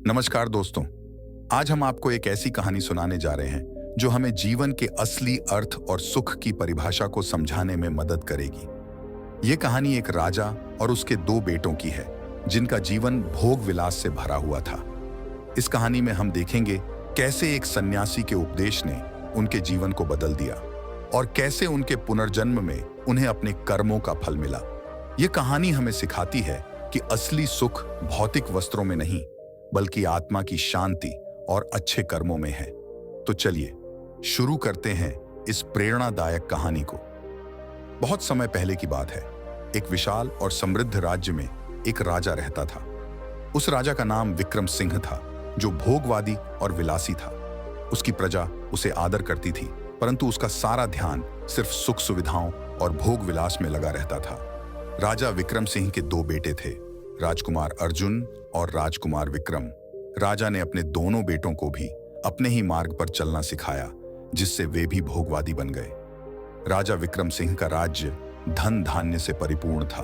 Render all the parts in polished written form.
नमस्कार दोस्तों। आज हम आपको एक ऐसी कहानी सुनाने जा रहे हैं जो हमें जीवन के असली अर्थ और सुख की परिभाषा को समझाने में मदद करेगी। ये कहानी एक राजा और उसके दो बेटों की है जिनका जीवन भोग विलास से भरा हुआ था। इस कहानी में हम देखेंगे कैसे एक सन्यासी के उपदेश ने उनके जीवन को बदल दिया और कैसे उनके पुनर्जन्म में उन्हें अपने कर्मों का फल मिला। ये कहानी हमें सिखाती है कि असली सुख भौतिक वस्त्रों में नहीं बल्कि आत्मा की शांति और अच्छे कर्मों में है। तो चलिए शुरू करते हैं इस प्रेरणादायक कहानी को। बहुत समय पहले की बात है। एक विशाल और समृद्ध राज्य में एक राजा रहता था। उस राजा का नाम विक्रम सिंह था, जो भोगवादी और विलासी था। उसकी प्रजा उसे आदर करती थी, परंतु उसका सारा ध्यान सिर्फ सुख सुविधाओं और भोग विलास में लगा रहता था। राजा विक्रम सिंह के दो बेटे थे, राजकुमार अर्जुन और राजकुमार विक्रम। राजा ने अपने दोनों बेटों को भी अपने ही मार्ग पर चलना सिखाया, जिससे वे भी भोगवादी बन गए। राजा विक्रम सिंह का राज्य धन धान्य से परिपूर्ण था।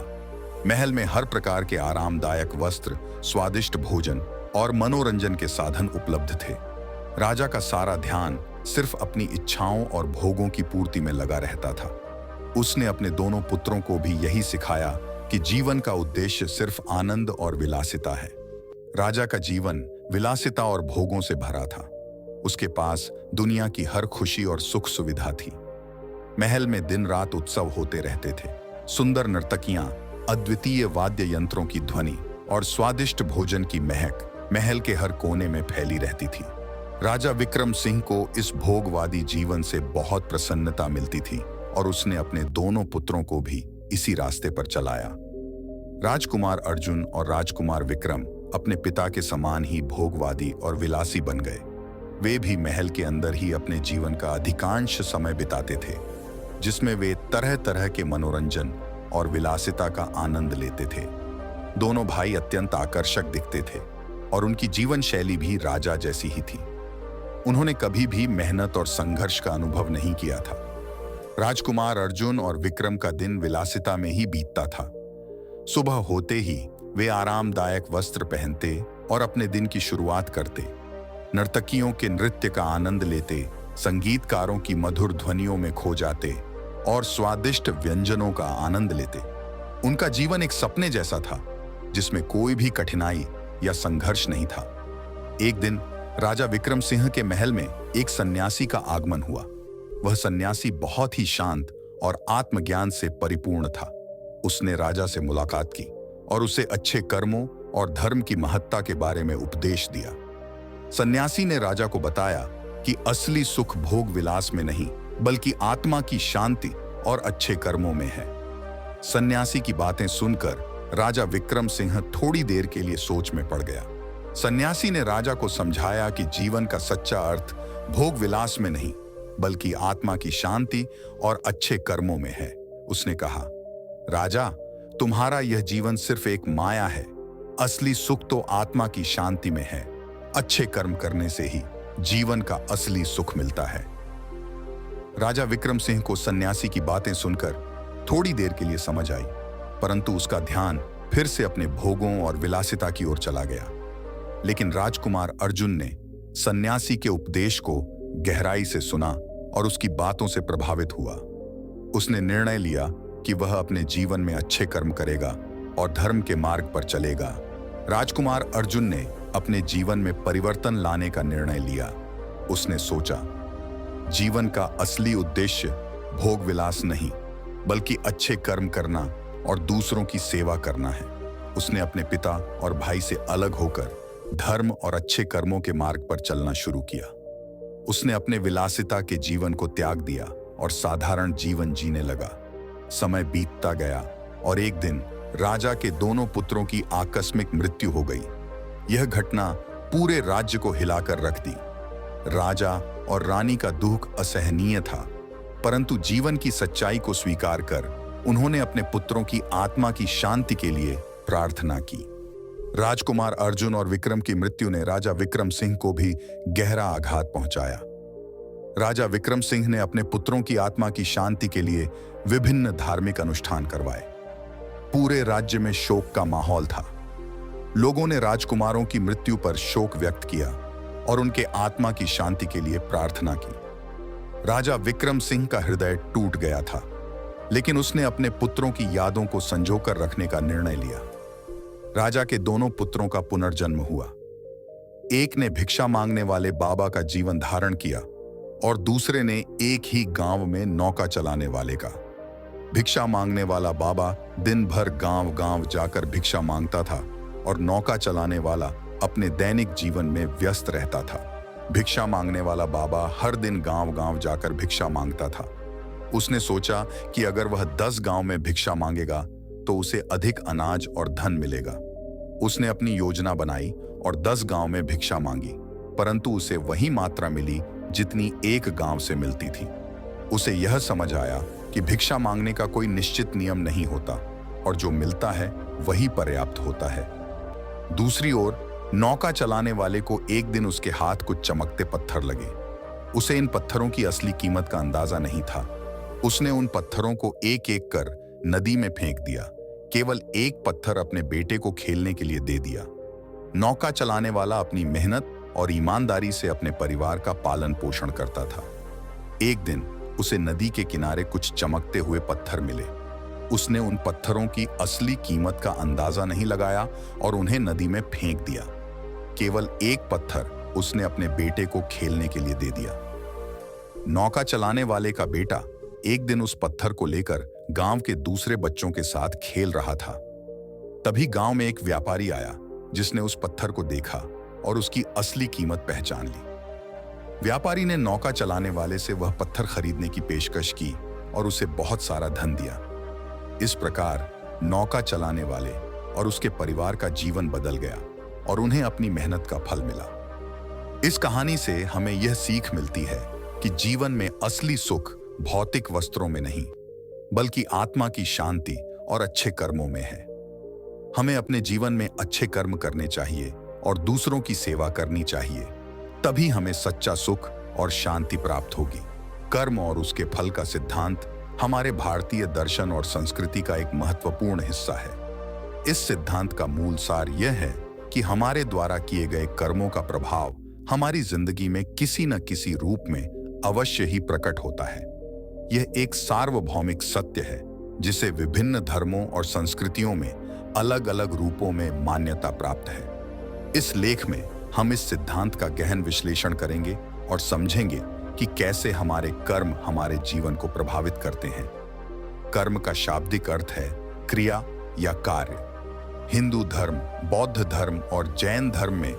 महल में हर प्रकार के आरामदायक वस्त्र, स्वादिष्ट भोजन और मनोरंजन के साधन उपलब्ध थे। राजा का सारा ध्यान सिर्फ अपनी इच्छाओं और भोगों की पूर्ति में लगा रहता था। उसने अपने दोनों पुत्रों को भी यही सिखाया कि जीवन का उद्देश्य सिर्फ आनंद और विलासिता है। राजा का जीवन विलासिता और भोगों से भरा था। उसके पास दुनिया की हर खुशी और सुख सुविधा थी। महल में दिन रात उत्सव होते रहते थे। सुंदर नर्तकियां, अद्वितीय वाद्य यंत्रों की ध्वनि और स्वादिष्ट भोजन की महक महल के हर कोने में फैली रहती थी। राजा विक्रम सिंह को इस भोगवादी जीवन से बहुत प्रसन्नता मिलती थी और उसने अपने दोनों पुत्रों को भी इसी रास्ते पर चलाया। राजकुमार अर्जुन और राजकुमार विक्रम अपने पिता के समान ही भोगवादी और विलासी बन गए। वे भी महल के अंदर ही अपने जीवन का अधिकांश समय बिताते थे, जिसमें वे तरह तरह के मनोरंजन और विलासिता का आनंद लेते थे। दोनों भाई अत्यंत आकर्षक दिखते थे और उनकी जीवन शैली भी राजा जैसी ही थी। उन्होंने कभी भी मेहनत और संघर्ष का अनुभव नहीं किया था। राजकुमार अर्जुन और विक्रम का दिन विलासिता में ही बीतता था। सुबह होते ही वे आरामदायक वस्त्र पहनते और अपने दिन की शुरुआत करते। नर्तकियों के नृत्य का आनंद लेते, संगीतकारों की मधुर ध्वनियों में खो जाते और स्वादिष्ट व्यंजनों का आनंद लेते। उनका जीवन एक सपने जैसा था, जिसमें कोई भी कठिनाई या संघर्ष नहीं था। एक दिन राजा विक्रम सिंह के महल में एक सन्यासी का आगमन हुआ। वह सन्यासी बहुत ही शांत और आत्मज्ञान से परिपूर्ण था। उसने राजा से मुलाकात की और उसे अच्छे कर्मों और धर्म की महत्ता के बारे में उपदेश दिया। सन्यासी ने राजा को बताया कि असली सुख भोग विलास में नहीं बल्कि आत्मा की शांति और अच्छे कर्मों में है। सन्यासी की बातें सुनकर राजा विक्रम सिंह थोड़ी देर के लिए सोच में पड़ गया। सन्यासी ने राजा को समझाया कि जीवन का सच्चा अर्थ भोग विलास में नहीं बल्कि आत्मा की शांति और अच्छे कर्मों में है। उसने कहा, राजा, तुम्हारा यह जीवन सिर्फ एक माया है। असली सुख तो आत्मा की शांति में है। अच्छे कर्म करने से ही जीवन का असली सुख मिलता है। राजा विक्रम सिंह को सन्यासी की बातें सुनकर थोड़ी देर के लिए समझ आई, परंतु उसका ध्यान फिर से अपने भोगों और विलासिता की ओर चला गया। लेकिन राजकुमार अर्जुन ने सन्यासी के उपदेश को गहराई से सुना और उसकी बातों से प्रभावित हुआ। उसने निर्णय लिया कि वह अपने जीवन में अच्छे कर्म करेगा और धर्म के मार्ग पर चलेगा। राजकुमार अर्जुन ने अपने जीवन में परिवर्तन लाने का निर्णय लिया। उसने सोचा, जीवन का असली उद्देश्य भोग विलास नहीं बल्कि अच्छे कर्म करना और दूसरों की सेवा करना है। उसने अपने पिता और भाई से अलग होकर धर्म और अच्छे कर्मों के मार्ग पर चलना शुरू किया। उसने अपने विलासिता के जीवन को त्याग दिया और साधारण जीवन जीने लगा। समय बीतता गया और एक दिन राजा के दोनों पुत्रों की आकस्मिक मृत्यु हो गई। यह घटना पूरे राज्य को हिलाकर रख दी। राजा और रानी का दुख असहनीय था, परंतु जीवन की सच्चाई को स्वीकार कर उन्होंने अपने पुत्रों की आत्मा की शांति के लिए प्रार्थना की। राजकुमार अर्जुन और विक्रम की मृत्यु ने राजा विक्रम सिंह को भी गहरा आघात पहुंचाया। राजा विक्रम सिंह ने अपने पुत्रों की आत्मा की शांति के लिए विभिन्न धार्मिक अनुष्ठान करवाए। पूरे राज्य में शोक का माहौल था। लोगों ने राजकुमारों की मृत्यु पर शोक व्यक्त किया और उनके आत्मा की शांति के लिए प्रार्थना की। राजा विक्रम सिंह का हृदय टूट गया था, लेकिन उसने अपने पुत्रों की यादों को संजोकर रखने का निर्णय लिया। राजा के दोनों पुत्रों का पुनर्जन्म हुआ। एक ने भिक्षा मांगने वाले बाबा का जीवन धारण किया और दूसरे ने एक ही गांव में नौका चलाने वाले का। भिक्षा मांगने वाला बाबा दिन भर गांव-गांव जाकर भिक्षा मांगता था और नौका चलाने वाला अपने दैनिक जीवन में व्यस्त रहता था। भिक्षा मांगने वाला बाबा हर दिन गांव-गांव जाकर भिक्षा मांगता था। उसने सोचा कि अगर वह 10 गांव में भिक्षा मांगेगा तो उसे अधिक अनाज और धन मिलेगा। उसने अपनी योजना बनाई और 10 गांव में भिक्षा मांगी, परंतु उसे वही मात्रा मिली जितनी एक गांव से मिलती थी। उसे यह समझ आया कि भिक्षा मांगने का कोई निश्चित नियम नहीं होता और जो मिलता है वही पर्याप्त होता है। दूसरी ओर नौका चलाने वाले को एक दिन उसके हाथ कुछ चमकते पत्थर लगे। उसे इन पत्थरों की असली कीमत का अंदाजा नहीं था। उसने उन पत्थरों को एक एक कर नदी में फेंक दिया। केवल एक पत्थर अपने बेटे को खेलने के लिए दे दिया। नौका चलाने वाला अपनी मेहनत और ईमानदारी से अपने परिवार का पालन पोषण करता था। एक दिन उसे नदी के किनारे कुछ चमकते हुए पत्थर मिले। उसने उन पत्थरों की असली कीमत का अंदाजा नहीं लगाया और उन्हें नदी में फेंक दिया। केवल एक पत्थर उसने अपने बेटे को खेलने के लिए दे दिया। नौका चलाने वाले का बेटा एक दिन उस पत्थर को लेकर गांव के दूसरे बच्चों के साथ खेल रहा था। तभी गांव में एक व्यापारी आया जिसने उस पत्थर को देखा और उसकी असली कीमत पहचान ली। व्यापारी ने नौका चलाने वाले से वह पत्थर खरीदने की पेशकश की और उसे बहुत सारा धन दिया। इस प्रकार नौका चलाने वाले और उसके परिवार का जीवन बदल गया और उन्हें अपनी मेहनत का फल मिला। इस कहानी से हमें यह सीख मिलती है कि जीवन में असली सुख भौतिक वस्त्रों में नहीं, बल्कि आत्मा की शांति और अच्छे कर्मों में है। हमें अपने जीवन में अच्छे कर्म करने चाहिए और दूसरों की सेवा करनी चाहिए, तभी हमें सच्चा सुख और शांति प्राप्त होगी। कर्म और उसके फल का सिद्धांत हमारे भारतीय दर्शन और संस्कृति का एक महत्वपूर्ण हिस्सा है। इस सिद्धांत का मूल सार यह है कि हमारे द्वारा किए गए कर्मों का प्रभाव हमारी जिंदगी में किसी न किसी रूप में अवश्य ही प्रकट होता है। यह एक सार्वभौमिक सत्य है जिसे विभिन्न धर्मों और संस्कृतियों में अलग अलग रूपों में मान्यता प्राप्त है। इस लेख में हम इस सिद्धांत का गहन विश्लेषण करेंगे और समझेंगे कि कैसे हमारे कर्म हमारे जीवन को प्रभावित करते हैं। कर्म का शाब्दिक अर्थ है क्रिया या कार्य। हिंदू धर्म, बौद्ध धर्म और जैन धर्म में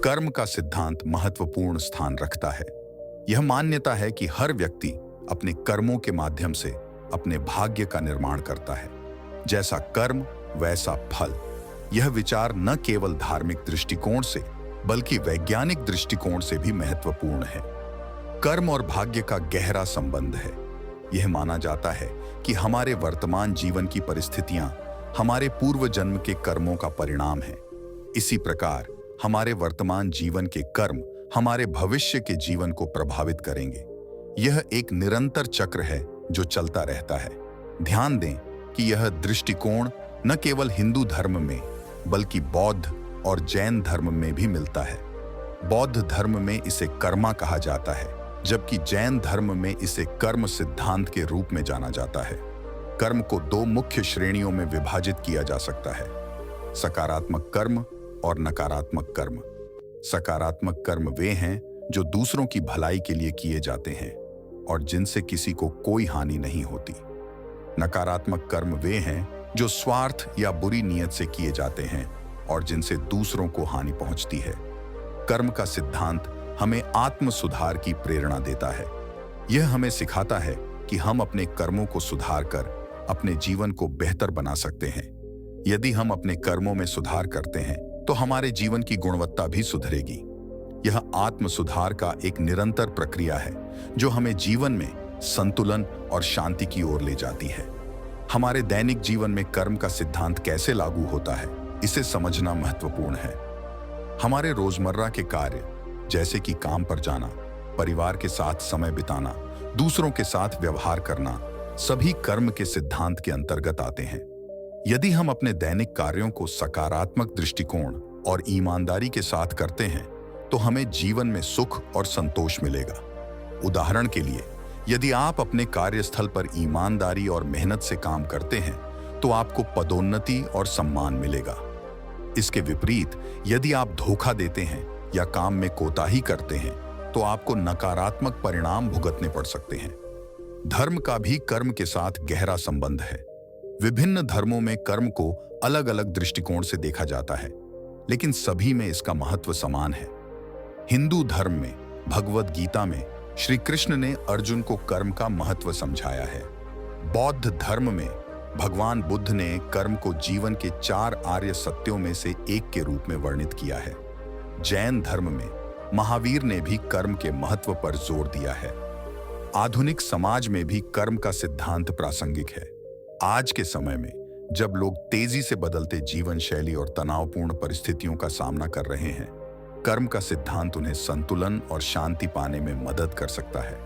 कर्म का सिद्धांत महत्वपूर्ण स्थान रखता है। यह मान्यता है कि हर व्यक्ति अपने कर्मों के माध्यम से अपने भाग्य का निर्माण करता है। जैसा कर्म वैसा फल। यह विचार न केवल धार्मिक दृष्टिकोण से बल्कि वैज्ञानिक दृष्टिकोण से भी महत्वपूर्ण है। कर्म और भाग्य का गहरा संबंध है। यह माना जाता है कि हमारे वर्तमान जीवन की परिस्थितियां हमारे पूर्व जन्म के कर्मों का परिणाम है। इसी प्रकार हमारे वर्तमान जीवन के कर्म हमारे भविष्य के जीवन को प्रभावित करेंगे। यह एक निरंतर चक्र है जो चलता रहता है। ध्यान दें कि यह दृष्टिकोण न केवल हिंदू धर्म में बल्कि बौद्ध और जैन धर्म में भी मिलता है। बौद्ध धर्म में इसे कर्मा कहा जाता है, जबकि जैन धर्म में इसे कर्म सिद्धांत के रूप में जाना जाता है। कर्म को 2 मुख्य श्रेणियों में विभाजित किया जा सकता है, सकारात्मक कर्म और नकारात्मक कर्म। सकारात्मक कर्म वे हैं जो दूसरों की भलाई के लिए किए जाते हैं और जिनसे किसी को कोई हानि नहीं होती। नकारात्मक कर्म वे हैं जो स्वार्थ या बुरी नीयत से किए जाते हैं और जिनसे दूसरों को हानि पहुंचती है। कर्म का सिद्धांत हमें आत्म सुधार की प्रेरणा देता है। यह हमें सिखाता है कि हम अपने कर्मों को सुधार कर अपने जीवन को बेहतर बना सकते हैं। यदि हम अपने कर्मों में सुधार करते हैं तो हमारे जीवन की गुणवत्ता भी सुधरेगी। यह आत्म सुधार का एक निरंतर प्रक्रिया है जो हमें जीवन में संतुलन और शांति की ओर ले जाती है। हमारे दैनिक जीवन में कर्म का सिद्धांत कैसे लागू होता है, इसे समझना महत्वपूर्ण है। हमारे रोजमर्रा के कार्य जैसे कि काम पर जाना, परिवार के साथ समय बिताना, दूसरों के साथ व्यवहार करना, सभी कर्म के सिद्धांत के अंतर्गत आते हैं। यदि हम अपने दैनिक कार्यों को सकारात्मक दृष्टिकोण और ईमानदारी के साथ करते हैं तो हमें जीवन में सुख और संतोष मिलेगा। उदाहरण के लिए, यदि आप अपने कार्यस्थल पर ईमानदारी और मेहनत से काम करते हैं तो आपको पदोन्नति और सम्मान मिलेगा। इसके विपरीत, यदि आप धोखा देते हैं या काम में कोताही करते हैं तो आपको नकारात्मक परिणाम भुगतने पड़ सकते हैं। धर्म का भी कर्म के साथ गहरा संबंध है। विभिन्न धर्मों में कर्म को अलग अलग दृष्टिकोण से देखा जाता है, लेकिन सभी में इसका महत्व समान है। हिंदू धर्म में भगवद गीता में श्री कृष्ण ने अर्जुन को कर्म का महत्व समझाया है। बौद्ध धर्म में भगवान बुद्ध ने कर्म को जीवन के 4 आर्य सत्यों में से एक के रूप में वर्णित किया है। जैन धर्म में महावीर ने भी कर्म के महत्व पर जोर दिया है। आधुनिक समाज में भी कर्म का सिद्धांत प्रासंगिक है। आज के समय में जब लोग तेजी से बदलते जीवन शैली और तनावपूर्ण परिस्थितियों का सामना कर रहे हैं, कर्म का सिद्धांत उन्हें संतुलन और शांति पाने में मदद कर सकता है।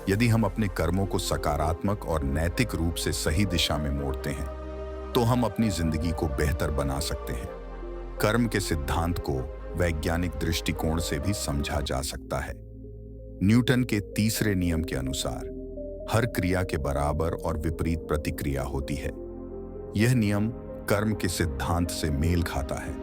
यदि हम अपने कर्मों को सकारात्मक और नैतिक रूप से सही दिशा में मोड़ते हैं तो हम अपनी जिंदगी को बेहतर बना सकते हैं। कर्म के सिद्धांत को वैज्ञानिक दृष्टिकोण से भी समझा जा सकता है। न्यूटन के तीसरे नियम के अनुसार हर क्रिया के बराबर और विपरीत प्रतिक्रिया होती है। यह नियम कर्म के सिद्धांत से मेल खाता है।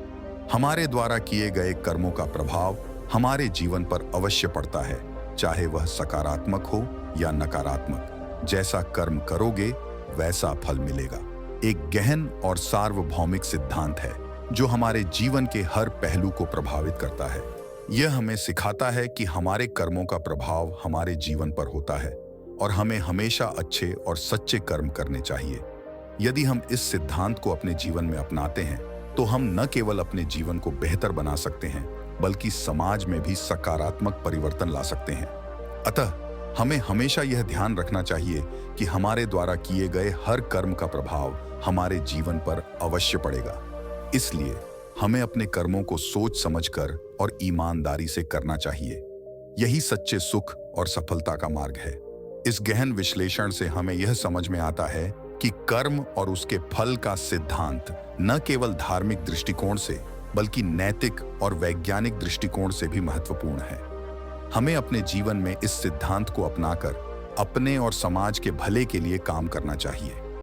हमारे द्वारा किए गए कर्मों का प्रभाव हमारे जीवन पर अवश्य पड़ता है, चाहे वह सकारात्मक हो या नकारात्मक। जैसा कर्म करोगे वैसा फल मिलेगा। एक गहन और सार्वभौमिक सिद्धांत है जो हमारे जीवन के हर पहलू को प्रभावित करता है। यह हमें सिखाता है कि हमारे कर्मों का प्रभाव हमारे जीवन पर होता है और हमें हमेशा अच्छे और सच्चे कर्म करने चाहिए। यदि हम इस सिद्धांत को अपने जीवन में अपनाते हैं तो हम न केवल अपने जीवन को बेहतर बना सकते हैं बल्कि समाज में भी सकारात्मक परिवर्तन ला सकते हैं। अतः हमें हमेशा यह ध्यान रखना चाहिए कि हमारे द्वारा किए गए हर कर्म का प्रभाव हमारे जीवन पर अवश्य पड़ेगा। इसलिए हमें अपने कर्मों को सोच समझकर और ईमानदारी से करना चाहिए। यही सच्चे सुख और सफलता का मार्ग है। इस गहन विश्लेषण से हमें यह समझ में आता है कि कर्म और उसके फल का सिद्धांत न केवल धार्मिक दृष्टिकोण से बल्कि नैतिक और वैज्ञानिक दृष्टिकोण से भी महत्वपूर्ण है। हमें अपने जीवन में इस सिद्धांत को अपनाकर अपने और समाज के भले के लिए काम करना चाहिए।